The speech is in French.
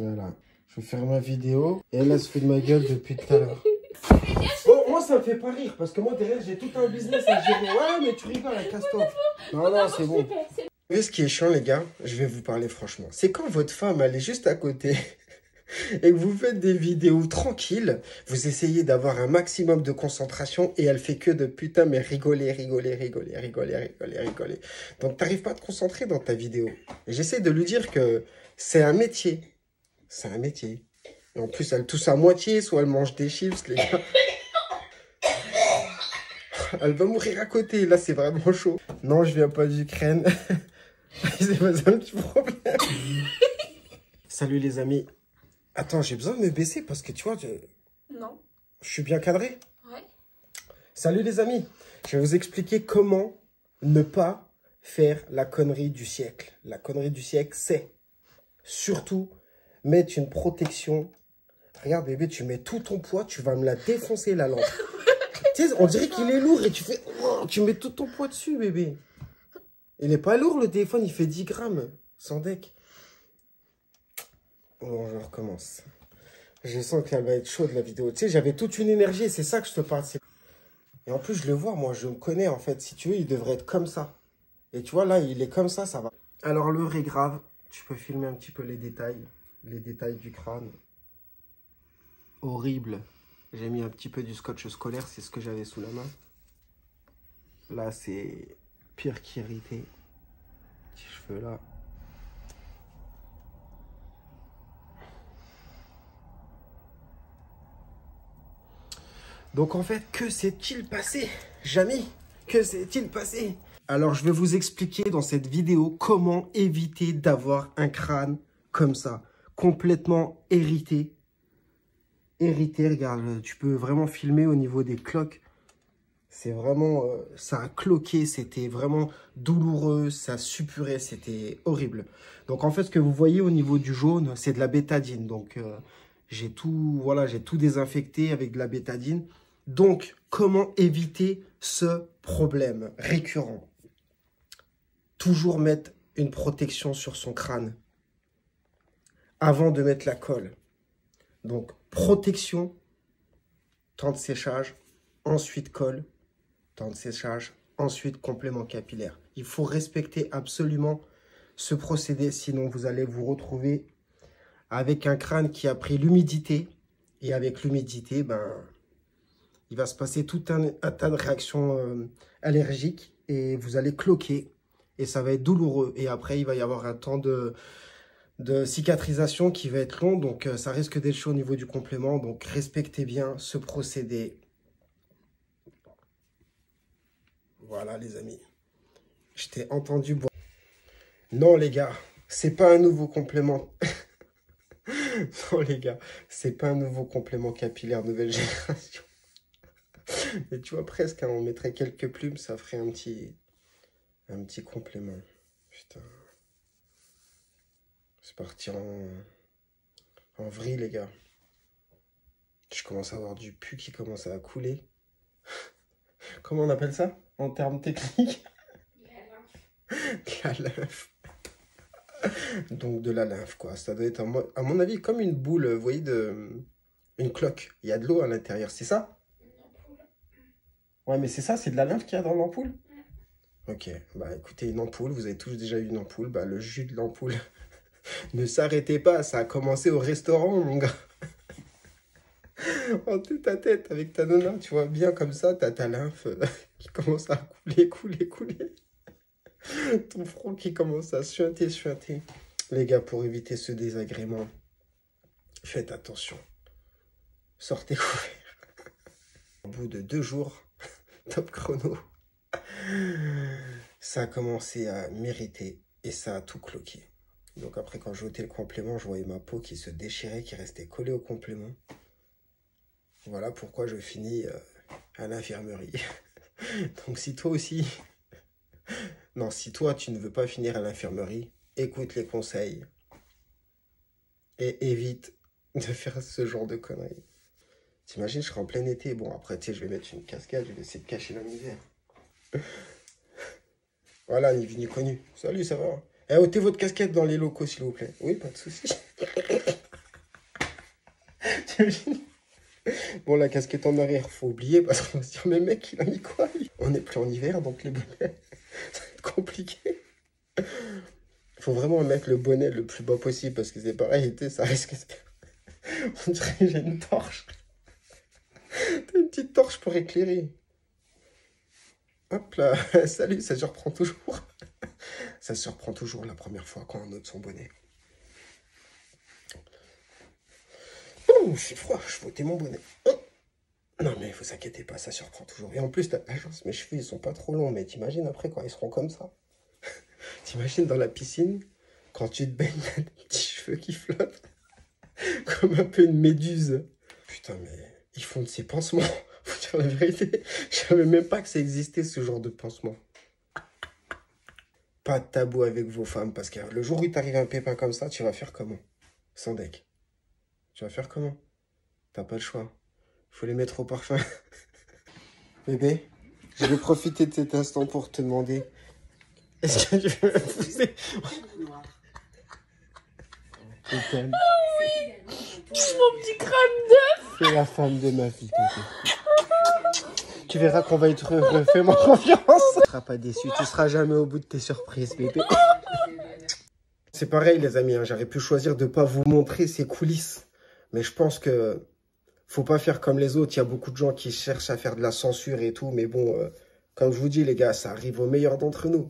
Voilà. Je vais faire ma vidéo. Et elle se fait de ma gueule depuis tout à l'heure. Bon, moi, ça me fait pas rire. Parce que moi, derrière, j'ai tout un business à gérer. Ouais, mais tu rigoles, casse-toi. Non, non, c'est bon. Vous savez ce qui est chiant, les gars? Je vais vous parler franchement. C'est quand votre femme, elle est juste à côté et que vous faites des vidéos tranquilles, vous essayez d'avoir un maximum de concentration et elle fait que de putain, mais rigoler. Donc, t'arrives pas à te concentrer dans ta vidéo. Et j'essaie de lui dire que c'est un métier. C'est un métier. Et en plus, elle tousse à moitié, soit elle mange des chips, les gars. Elle va mourir à côté, là, c'est vraiment chaud. Non, je viens pas d'Ukraine. C'est pas un petit problème. Salut les amis. Attends, j'ai besoin de me baisser parce que tu vois, Non. je suis bien cadré. Ouais. Salut les amis. Je vais vous expliquer comment ne pas faire la connerie du siècle. La connerie du siècle, c'est surtout mettre une protection. Regarde bébé, tu mets tout ton poids, tu vas me la défoncer la lampe. Tu sais, on dirait qu'il est lourd et tu fais... Oh, tu mets tout ton poids dessus bébé. Il n'est pas lourd le téléphone, il fait 10 grammes. Sans deck. Bon, je recommence. Je sens qu'elle va être chaude la vidéo. Tu sais, j'avais toute une énergie, c'est ça que je te parle. Et en plus, je le vois, moi, je me connais en fait. Si tu veux, il devrait être comme ça. Et tu vois, là, il est comme ça va. Alors, l'heure est grave. Tu peux filmer un petit peu les détails du crâne. Horrible. J'ai mis un petit peu du scotch scolaire, c'est ce que j'avais sous la main. Là, c'est pire qu'irrité. Petits cheveux là. Donc en fait, que s'est-il passé, Jamy? Que s'est-il passé? Alors je vais vous expliquer dans cette vidéo comment éviter d'avoir un crâne comme ça, complètement hérité. Hérité, regarde, tu peux vraiment filmer au niveau des cloques. C'est vraiment, ça a cloqué, c'était vraiment douloureux, ça suppurait, c'était horrible. Donc en fait, ce que vous voyez au niveau du jaune, c'est de la bétadine. Donc j'ai tout, voilà, j'ai tout désinfecté avec de la bétadine. Donc, comment éviter ce problème récurrent? Toujours mettre une protection sur son crâne avant de mettre la colle. Donc, protection, temps de séchage, ensuite colle, temps de séchage, ensuite complément capillaire. Il faut respecter absolument ce procédé, sinon vous allez vous retrouver avec un crâne qui a pris l'humidité. Et avec l'humidité, ben... il va se passer tout un tas de réactions allergiques et vous allez cloquer et ça va être douloureux. Et après, il va y avoir un temps de cicatrisation qui va être long. Donc, ça risque d'être chaud au niveau du complément. Donc, respectez bien ce procédé. Voilà, les amis. Je t'ai entendu boire. Non, les gars, c'est pas un nouveau complément. Non, les gars, c'est pas un nouveau complément capillaire nouvelle génération. Et tu vois, presque, hein, on mettrait quelques plumes, ça ferait un petit complément. Putain. C'est parti en vrille, les gars. Je commence à avoir du pu qui commence à couler. Comment on appelle ça, en termes techniques? La lymphe. Donc, de la lymphe, quoi. Ça doit être, à mon avis, comme une boule, vous voyez, une cloque. Il y a de l'eau à l'intérieur, c'est ça? Ouais, mais c'est ça, c'est de la lymphe qu'il y a dans l'ampoule? Ok, bah écoutez, une ampoule, vous avez tous déjà eu une ampoule, bah le jus de l'ampoule, ne s'arrêtez pas, ça a commencé au restaurant, mon gars. En tête à tête, avec ta nonna, tu vois, bien comme ça, t'as ta lymphe qui commence à couler. Ton front qui commence à suinter. Les gars, pour éviter ce désagrément, faites attention. Sortez couverts. Au bout de 2 jours, top chrono, ça a commencé à m'irriter et ça a tout cloqué. Donc après, quand j'ai ôté le complément, je voyais ma peau qui se déchirait, qui restait collée au complément. Voilà pourquoi je finis à l'infirmerie. Donc si toi aussi... Non, si toi, tu ne veux pas finir à l'infirmerie, écoute les conseils. Et évite de faire ce genre de conneries. T'imagines, je serai en plein été. Bon, après, tu sais, je vais mettre une casquette, je vais essayer de cacher la misère. Voilà, ni vu ni connu. Salut, ça va? Eh, ôtez votre casquette dans les locaux, s'il vous plaît. Oui, pas de souci. T'imagines? Bon, la casquette en arrière, faut oublier parce qu'on va se dire, mais mec, il a mis quoi lui? On n'est plus en hiver, donc les bonnets, ça va être compliqué. Faut vraiment mettre le bonnet le plus bas possible parce que c'est pareil, ça risque de... On dirait que j'ai une torche. T'as une petite torche pour éclairer. Hop là, salut, ça surprend toujours. Ça surprend toujours la première fois quand on ôte son bonnet. Oh, c'est froid, je vais ôter mon bonnet. Oh. Non mais vous inquiétez pas, ça surprend toujours. Et en plus, t'as la chance, mes cheveux ils sont pas trop longs, mais t'imagines après quand ils seront comme ça. T'imagines dans la piscine, quand tu te baignes, t'as des petits cheveux qui flottent. Comme un peu une méduse. Putain mais ils font de ces pansements. Faut dire la vérité, je savais même pas que ça existait ce genre de pansement. Pas de tabou avec vos femmes, parce que le jour où il t'arrive un pépin comme ça, tu vas faire comment? Sans deck. Tu vas faire comment? T'as pas le choix. Faut les mettre au parfum. Bébé, je vais profiter de cet instant pour te demander. Est-ce que tu veux pousser? Je t'aime. Oui, mon petit crâne d'œuf. C'est la femme de ma vie, bébé. Tu verras qu'on va être heureux. Fais-moi confiance. Tu seras pas déçu. Tu seras jamais au bout de tes surprises, bébé. C'est pareil, les amis. Hein. J'aurais pu choisir de pas vous montrer ces coulisses. Mais je pense que faut pas faire comme les autres. Il y a beaucoup de gens qui cherchent à faire de la censure et tout. Mais bon, comme je vous dis, les gars, ça arrive aux meilleurs d'entre nous.